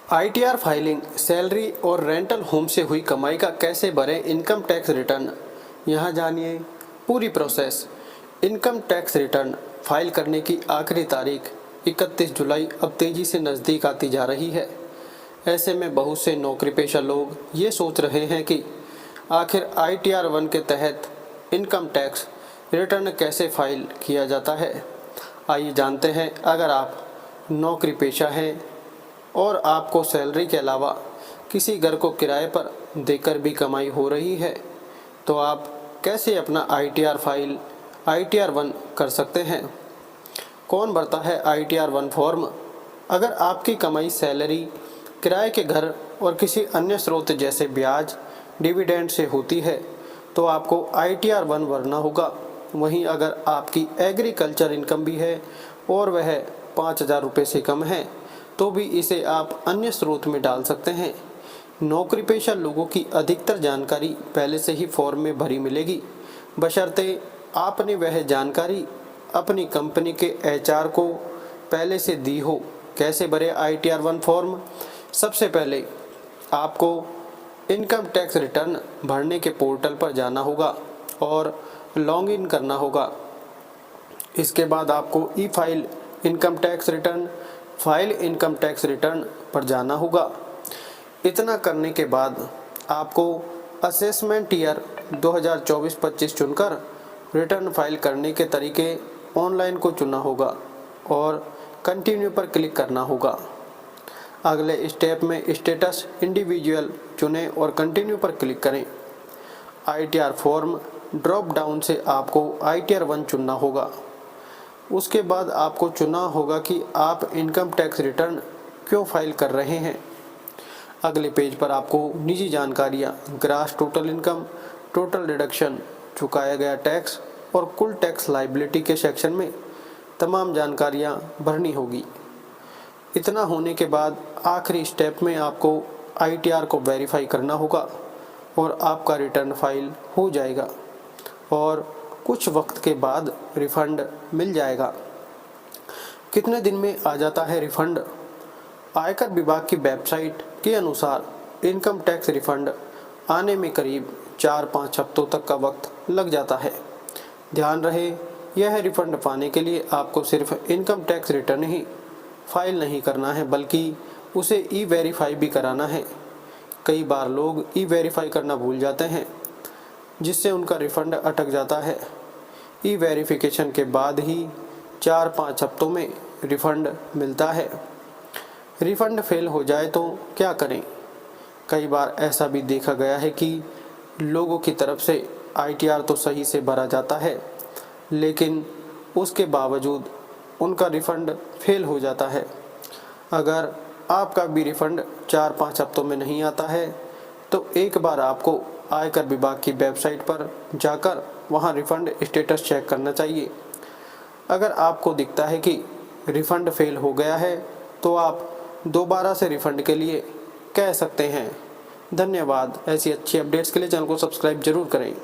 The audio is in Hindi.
आईटीआर फाइलिंग, सैलरी और रेंटल होम से हुई कमाई का कैसे भरें इनकम टैक्स रिटर्न। यहाँ जानिए पूरी process. Income tax return file करने की आखिरी तारीख 31 जुलाई अब तेज़ी से नज़दीक आती जा रही है। ऐसे में बहुत से नौकरी पेशा लोग ये सोच रहे हैं कि आखिर आईटीआर 1 के तहत इनकम टैक्स रिटर्न कैसे फाइल किया जाता है। आइए जानते हैं। अगर आप नौकरी पेशा हैं और आपको सैलरी के अलावा किसी घर को किराए पर देकर भी कमाई हो रही है, तो आप कैसे अपना आईटीआर फाइल आईटीआर 1 कर सकते हैं। कौन भरता है आईटीआर 1 फॉर्म। अगर आपकी कमाई सैलरी, किराए के घर और किसी अन्य स्रोत जैसे ब्याज, डिविडेंड से होती है, तो आपको आईटीआर 1 भरना होगा। वहीं अगर आपकी एग्रीकल्चर इनकम भी है और वह 5,000 रुपये से कम है, तो भी इसे आप अन्य स्रोत में डाल सकते हैं। नौकरी पेशा लोगों की अधिकतर जानकारी पहले से ही फॉर्म में भरी मिलेगी, बशर्ते आपने वह जानकारी अपनी कंपनी के एचआर को पहले से दी हो। कैसे भरे आईटीआर 1 फॉर्म। सबसे पहले आपको इनकम टैक्स रिटर्न भरने के पोर्टल पर जाना होगा और लॉग इन करना होगा। इसके बाद आपको e file income tax return, file income tax return पर जाना होगा। इतना करने के बाद आपको असेसमेंट ईयर 2024-25 चुनकर रिटर्न फाइल करने के तरीके ऑनलाइन को चुनना होगा और कंटिन्यू पर क्लिक करना होगा। अगले स्टेप में स्टेटस इंडिविजुअल चुनें और कंटिन्यू पर क्लिक करें। आईटीआर फॉर्म ड्रॉप डाउन से आपको आईटीआर 1 चुनना होगा। उसके बाद आपको चुना होगा कि आप इनकम टैक्स रिटर्न क्यों फाइल कर रहे हैं। अगले पेज पर आपको निजी जानकारियाँ, grass total income, total deduction, चुकाया गया टैक्स और कुल टैक्स लाइबिलिटी के सेक्शन में तमाम जानकारियाँ भरनी होगी। इतना होने के बाद आखिरी स्टेप में आपको आईटीआर को वेरीफाई करना होगा और आपका रिटर्न फाइल हो जाएगा और कुछ वक्त के बाद रिफ़ंड मिल जाएगा। कितने दिन में आ जाता है रिफ़ंड। आयकर विभाग की वेबसाइट के अनुसार इनकम टैक्स रिफ़ंड आने में करीब 4-5 हफ्तों तक का वक्त लग जाता है। ध्यान रहे, यह रिफ़ंड पाने के लिए आपको सिर्फ इनकम टैक्स रिटर्न ही फाइल नहीं करना है, बल्कि उसे ई वेरीफाई भी कराना है। कई बार लोग ई वेरीफाई करना भूल जाते हैं, जिससे उनका रिफ़ंड अटक जाता है। ई वेरिफिकेशन के बाद ही 4-5 हफ्तों में रिफ़ंड मिलता है। रिफ़ंड फेल हो जाए तो क्या करें। कई बार ऐसा भी देखा गया है कि लोगों की तरफ से आईटीआर तो सही से भरा जाता है, लेकिन उसके बावजूद उनका रिफ़ंड फेल हो जाता है। अगर आपका भी रिफ़ंड 4-5 हफ्तों में नहीं आता है, तो एक बार आपको आयकर विभाग की वेबसाइट पर जाकर वहां रिफ़ंड स्टेटस चेक करना चाहिए। अगर आपको दिखता है कि रिफ़ंड फेल हो गया है, तो आप दोबारा से रिफ़ंड के लिए कह सकते हैं। धन्यवाद। ऐसी अच्छी अपडेट्स के लिए चैनल को सब्सक्राइब जरूर करें।